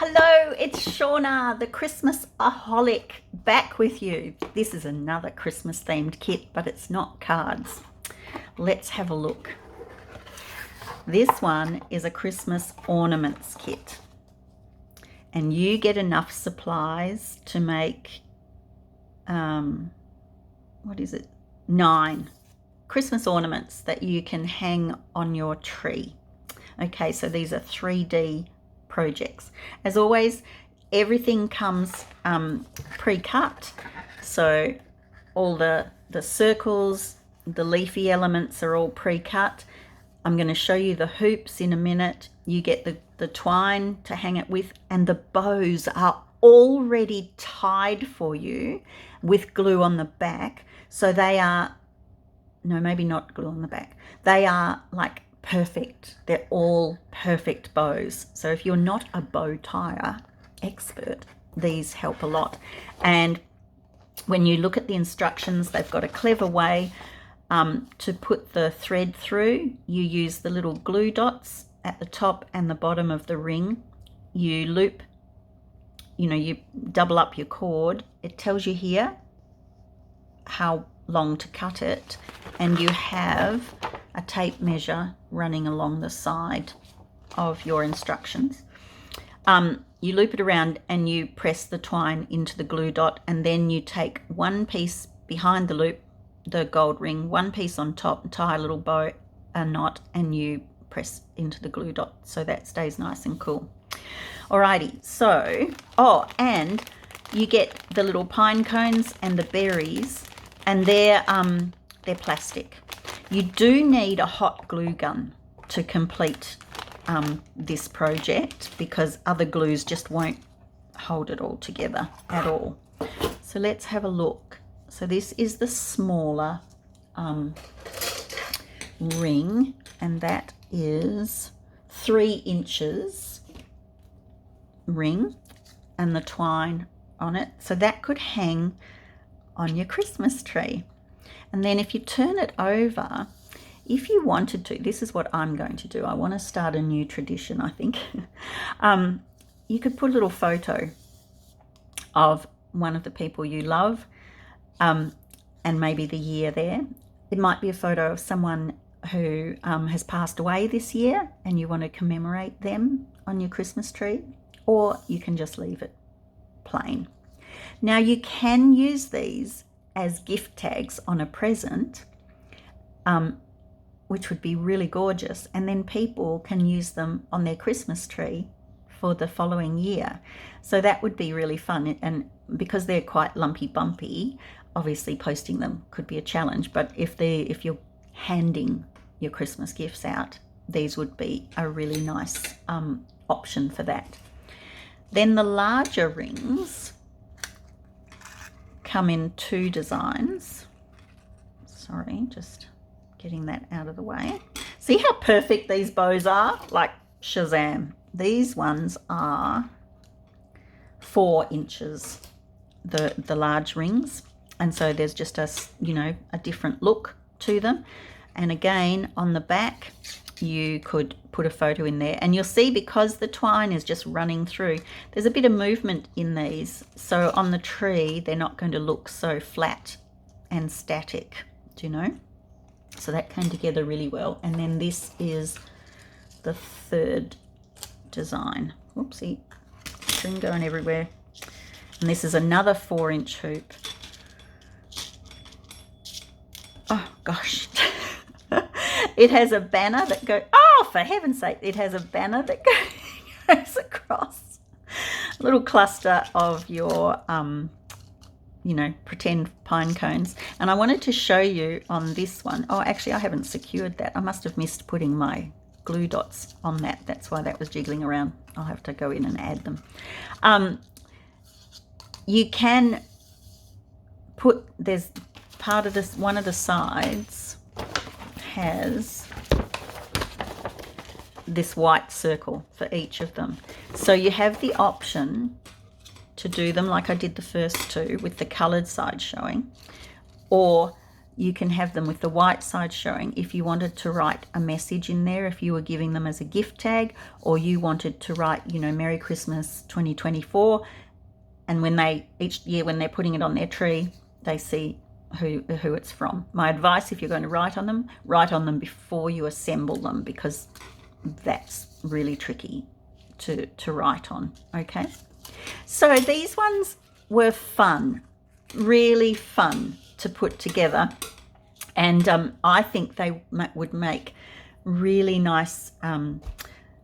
Hello, it's Shauna, the Christmas-aholic, back with you. This is another Christmas themed kit, but it's not cards. Let's have a look. This one is a Christmas ornaments kit, and you get enough supplies to make, 9 Christmas ornaments that you can hang on your tree. Okay, so these are 3D projects. As always, everything comes pre-cut, so all the circles, the leafy elements are all pre-cut. I'm going to show you the hoops in a minute. You get the twine to hang it with, and the bows are already tied for you with glue on the back, so they are, no, maybe not glue on the back, they are like perfect. They're all perfect bows. So if you're not a bow tire expert, these help a lot. And when you look at the instructions, they've got a clever way to put the thread through. You use the little glue dots at the top and the bottom of the ring. You loop, you double up your cord. It tells you here how long to cut it, and you have a tape measure running along the side of your instructions. You loop it around and you press the twine into the glue dot, and then you take one piece behind the loop, the gold ring, one piece on top, tie a little bow, a knot, and you press into the glue dot so that stays nice and cool. Alrighty, so, and you get the little pine cones and the berries, and they're plastic. You do need a hot glue gun to complete this project, because other glues just won't hold it all together at all. So let's have a look. So this is the smaller ring, and that is 3 inches ring, and the twine on it. So that could hang on your Christmas tree. And then if you turn it over, if you wanted to, this is what I'm going to do. I want to start a new tradition, I think. You could put a little photo of one of the people you love, and maybe the year there. It might be a photo of someone who has passed away this year, and you want to commemorate them on your Christmas tree, or you can just leave it plain. Now, you can use these as gift tags on a present, which would be really gorgeous, and then people can use them on their Christmas tree for the following year. So that would be really fun, and because they're quite lumpy bumpy, obviously posting them could be a challenge, but if you're handing your Christmas gifts out, these would be a really nice option for that. Then the larger rings come in 2 designs. Sorry, just getting that out of the way. See how perfect these bows are? Like Shazam. These ones are 4 inches, the large rings, and so there's just a different look to them. And again, on the back, you could put a photo in there, and you'll see, because the twine is just running through, there's a bit of movement in these, so on the tree they're not going to look so flat and static, do you know? So that came together really well. And then this is the 3rd design. Whoopsie, string going everywhere. And this is another 4-inch hoop. Oh gosh. It has a banner that goes, oh, for heaven's sake, it has a banner that goes across. A little cluster of your, pretend pine cones. And I wanted to show you on this one. Oh, actually, I haven't secured that. I must have missed putting my glue dots on that. That's why that was jiggling around. I'll have to go in and add them. You can put, there's part of this, one of the sides has this white circle for each of them, so you have the option to do them like I did the first 2 with the coloured side showing, or you can have them with the white side showing if you wanted to write a message in there, if you were giving them as a gift tag, or you wanted to write, you know, Merry Christmas 2024, and when they, each year when they're putting it on their tree, they see who it's from. My advice, if you're going to write on them before you assemble them, because that's really tricky to write on. Okay, so these ones were fun, really fun to put together, and I think they would make really nice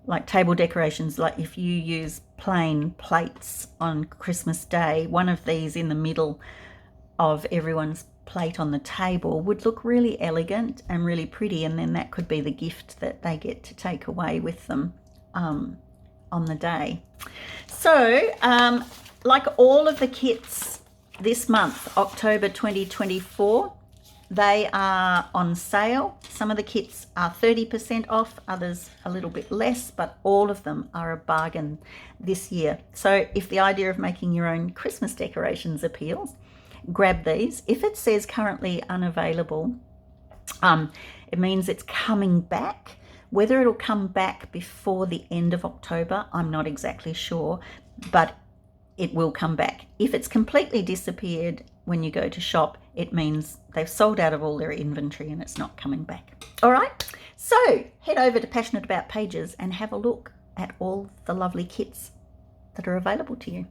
like table decorations. Like if you use plain plates on Christmas Day, one of these in the middle of everyone's plate on the table would look really elegant and really pretty, and then that could be the gift that they get to take away with them on the day. So like all of the kits this month, October 2024, they are on sale. Some of the kits are 30% off, others a little bit less, but all of them are a bargain this year. So if the idea of making your own Christmas decorations appeals, grab these. If it says currently unavailable, it means it's coming back. Whether it'll come back before the end of October, I'm not exactly sure, but it will come back. If it's completely disappeared when you go to shop, it means they've sold out of all their inventory and it's not coming back. All right, so head over to Passionate About Pages and have a look at all the lovely kits that are available to you.